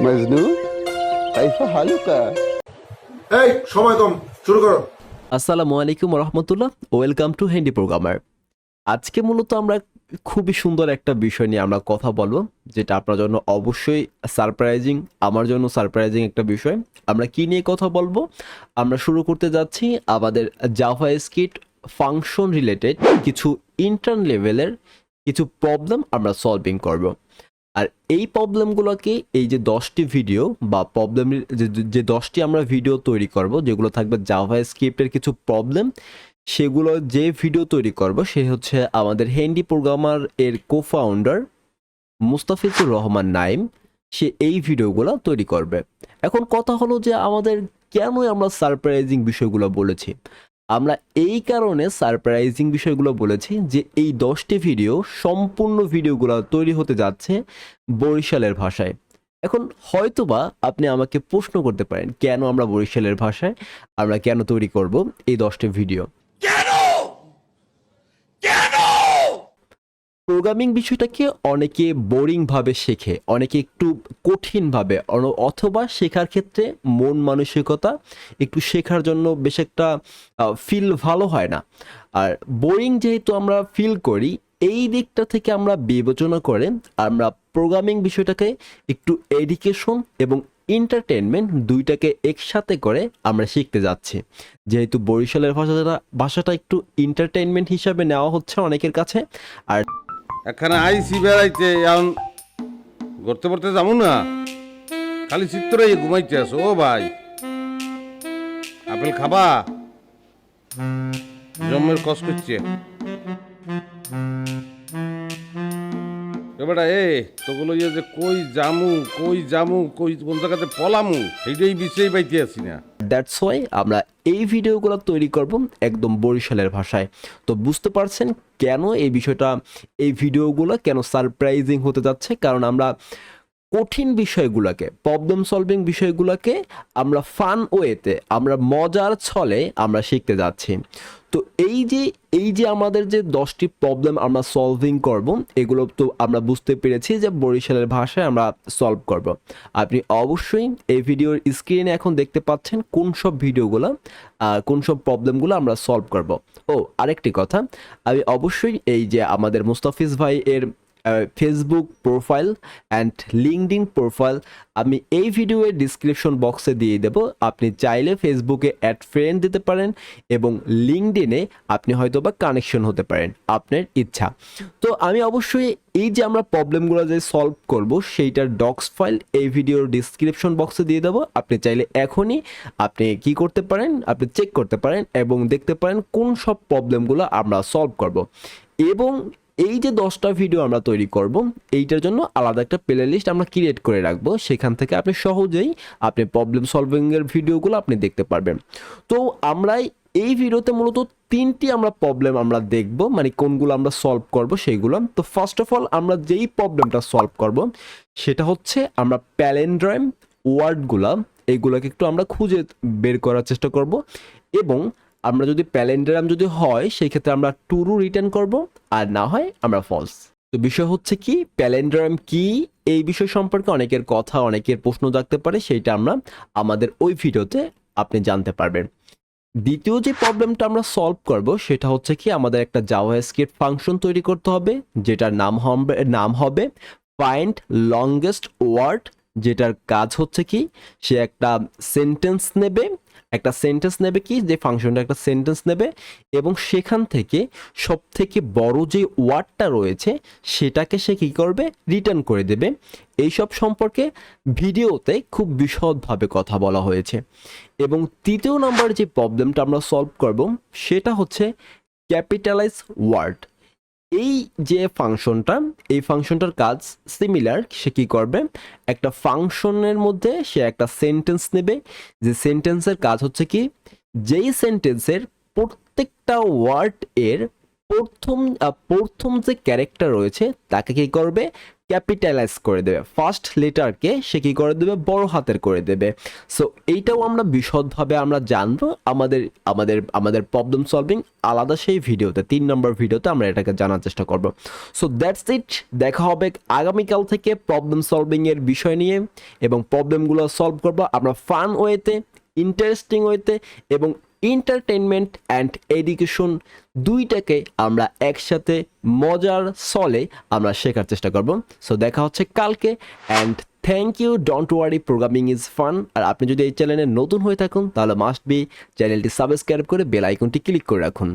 মজনু কাইফা হালুকা। এই সময় কম, শুরু করো। আসসালামু আলাইকুম রহমতুল্লাহ, ওয়েলকাম টু হ্যান্ডি প্রোগ্রামার। আজকে মূলত আমরা খুবই সুন্দর একটা বিষয় নিয়ে আমরা কথা বলবো, যেটা আপনার জন্য অবশ্যই সারপ্রাইজিং, আমার জন্য সারপ্রাইজিং একটা বিষয়। আমরা কি নিয়ে কথা বলবো? আমরা শুরু করতে যাচ্ছি আমাদের জাভাস্ক্রিপ্ট ফাংশন রিলেটেড কিছু ইন্টার্ন লেভেলের কিছু প্রবলেম আমরা সলভিং করব। আর এই প্রবলেমগুলোকে এই যে 10টি ভিডিও বা প্রবলেমের যে 10টি আমরা ভিডিও তৈরি করব, যেগুলো থাকবে জাভাস্ক্রিপ্টের কিছু প্রবলেম, সেগুলো যে ভিডিও তৈরি করব সে হচ্ছে আমাদের হ্যান্ডি প্রোগ্রামার এর কোফাউন্ডার মুস্তাফিজুর রহমান নাইম। সে এই ভিডিওগুলো তৈরি করবে। এখন কথা হলো যে আমাদের কেনই আমরা সারপ্রাইজিং বিষয়গুলো বলেছি। আমরা এই কারণে সারপ্রাইজিং বিষয়গুলো বলেছি যে এই 10টি ভিডিও সম্পূর্ণ ভিডিওগুলো তৈরি হতে যাচ্ছে বরিশালের ভাষায়। এখন হয়তোবা আপনি আমাকে প্রশ্ন করতে পারেন, কেন আমরা বরিশালের ভাষায় আমরা কেন তৈরি করব এই 10টি ভিডিও? প্রোগ্রামিং বিষয়টাকে অনেকে বোরিংভাবে শেখে, অনেকে একটু কঠিনভাবে, অথবা শেখার ক্ষেত্রে মন মানসিকতা একটু শেখার জন্য বেশ একটা ফিল ভালো হয় না। আর বোরিং যেহেতু আমরা ফিল করি, এই দিকটা থেকে আমরা বিবেচনা করে আমরা প্রোগ্রামিং বিষয়টাকে একটু এডুকেশন এবং এন্টারটেনমেন্ট দুইটাকে একসাথে করে আমরা শিখতে যাচ্ছি। যেহেতু বরিশালের ভাষাটা একটু এন্টারটেনমেন্ট হিসাবে নেওয়া হচ্ছে অনেকের কাছে। আর এখানে আইসি বেড়াইতে এখন ঘুরতে পড়তে যাবো না, খালি চিত্তরাই ঘুমাইতে আসো। ও ভাই, আপেল খাবা? জমের কস করছে এবারটা। তোগুলো যে কই জামু কই কোন জায়গাতে পলামু, সেইটাই বিষয় পাইতে আসি না। দ্যাটস ওয়াই আমরা এই ভিডিওগুলো তৈরি করব একদম বরিশালের ভাষায়। তো বুঝতে পারছেন কেন এই বিষয়টা, এই ভিডিওগুলো কেন সারপ্রাইজিং হতে যাচ্ছে। কারণ আমরা কঠিন বিষয়গুলোকে, প্রবলেম সলভিং বিষয়গুলোকে আমরা ফান ওয়েতে, আমরা মজার ছলে আমরা শিখতে যাচ্ছি। তো এই যে আমাদের যে 10টি প্রবলেম আমরা সলভিং করব, এগুলো তো আমরা বুঝতে পেরেছি যে বরিশালের ভাষায় আমরা সলভ করব। আপনি অবশ্যই এই ভিডিওর স্ক্রিনে এখন দেখতে পাচ্ছেন কোন সব ভিডিওগুলো, কোন সব প্রবলেমগুলো আমরা সলভ করব। ও আরেকটি কথা, আমি অবশ্যই এই যে আমাদের মুস্তাফিজ ভাই এর Facebook profile and LinkedIn profile আমি এই ভিডিওর ডিসক্রিপশন বক্সে দিয়ে দেব। আপনি চাইলে ফেসবুকে অ্যাড ফ্রেন্ড দিতে পারেন এবং লিঙ্কডইনে আপনি হয়তো বা কানেকশন হতে পারেন, আপনার ইচ্ছা। তো আমি অবশ্যই এই যে আমরা প্রবলেমগুলো যে সলভ করব সেইটার ডক্স ফাইল এই ভিডিওর ডিসক্রিপশন বক্সে দিয়ে দেবো। আপনি চাইলে এখনই আপনি কি করতে পারেন, আপনি চেক করতে পারেন এবং দেখতে পারেন কোন সব প্রবলেমগুলো আমরা সলভ করব। এবং এই যে 10টা ভিডিও আমরা তৈরি করব, এইটার জন্য আলাদা একটা প্লে লিস্ট আমরা ক্রিয়েট করে রাখবো। সেখান থেকে আপনি সহজেই আপনি প্রবলেম সলভিংয়ের ভিডিওগুলো আপনি দেখতে পারবেন। তো আমরা এই ভিডিওতে মূলত 3টি আমরা প্রবলেম আমরা দেখব, মানে কোনগুলো আমরা সলভ করব সেইগুলো। তো ফার্স্ট অফ অল আমরা যেই প্রবলেমটা সলভ করব সেটা হচ্ছে আমরা প্যালেন্ড্রাইম ওয়ার্ডগুলা, এইগুলোকে একটু আমরা খুঁজে বের করার চেষ্টা করব। এবং আমরা যদি প্যালেন্ড্রাম যদি হয় সেই ক্ষেত্রে আমরা ট্রু রিটার্ন করব, আর না হয় আমরা ফলস। তো বিষয় হচ্ছে কি, প্যালেন্ড্রাম কি, এই বিষয় সম্পর্কে অনেকের কথা, অনেকের প্রশ্ন জাগতে পারে, সেইটা আমরা আমাদের ওই ভিডিওতে আপনি জানতে পারবেন। দ্বিতীয় যে প্রবলেমটা আমরা সলভ করব সেটা হচ্ছে কি, আমাদের একটা জাভাস্ক্রিপ্ট ফাংশন তৈরি করতে হবে, যেটার নাম হবে ফাইন্ড লংগেস্ট ওয়ার্ড। যেটার কাজ হচ্ছে কি, সে একটা সেন্টেন্স নেবে কি, যে ফাংশনটা একটা সেন্টেন্স নেবে এবং সেখান থেকে সব থেকে বড় যে ওয়ার্ডটা রয়েছে সেটাকে সে কী করবে, রিটার্ন করে দেবে। এইসব সম্পর্কে ভিডিওতে খুব বিশদভাবে কথা বলা হয়েছে। এবং তৃতীয় নাম্বার যে প্রবলেমটা আমরা সলভ করব সেটা হচ্ছে ক্যাপিটালাইজ ওয়ার্ড। এই যে ফাংশনটা, এই ফাংশনটার কাজ সিমিলার। সে কি করবে, একটা ফাংশনের মধ্যে সে একটা সেন্টেন্স নেবে, যে সেন্টেন্সের কাজ হচ্ছে কি, যেই সেন্টেন্সের প্রত্যেকটা ওয়ার্ড এর প্রথম যে ক্যারেক্টার রয়েছে তাকে কি করবে, ক্যাপিটালাইজ করে দেবে, ফার্স্ট লেটারকে সে কি করে দেবে, বড় হাতের করে দেবে। সো এইটাও আমরা বিশদভাবে আমরা জানবো আমাদের আমাদের আমাদের প্রবলেম সলভিং আলাদা সেই ভিডিওতে, 3 নম্বর ভিডিওতে আমরা এটাকে জানার চেষ্টা করব। সো দ্যাটস ইট, দেখা হবে আগামীকাল থেকে প্রবলেম সলভিং এর বিষয় নিয়ে, এবং প্রবলেমগুলো সলভ করব আমরা ফান ওয়েতে, ইন্টারেস্টিং ওয়েতে, এবং এন্টারটেনমেন্ট অ্যান্ড এডুকেশন দুইটাকে আমরা একসাথে মজার সলে আমরা শেখার চেষ্টা করব। সো দেখা হচ্ছে কালকে, and thank you, don't worry, programming is fun. আর আপনি যদি এই চ্যানেলে নতুন হয়ে থাকুন তাহলে মাস্ট বি চ্যানেলটি সাবস্ক্রাইব করে বেল আইকনটি ক্লিক করে রাখুন।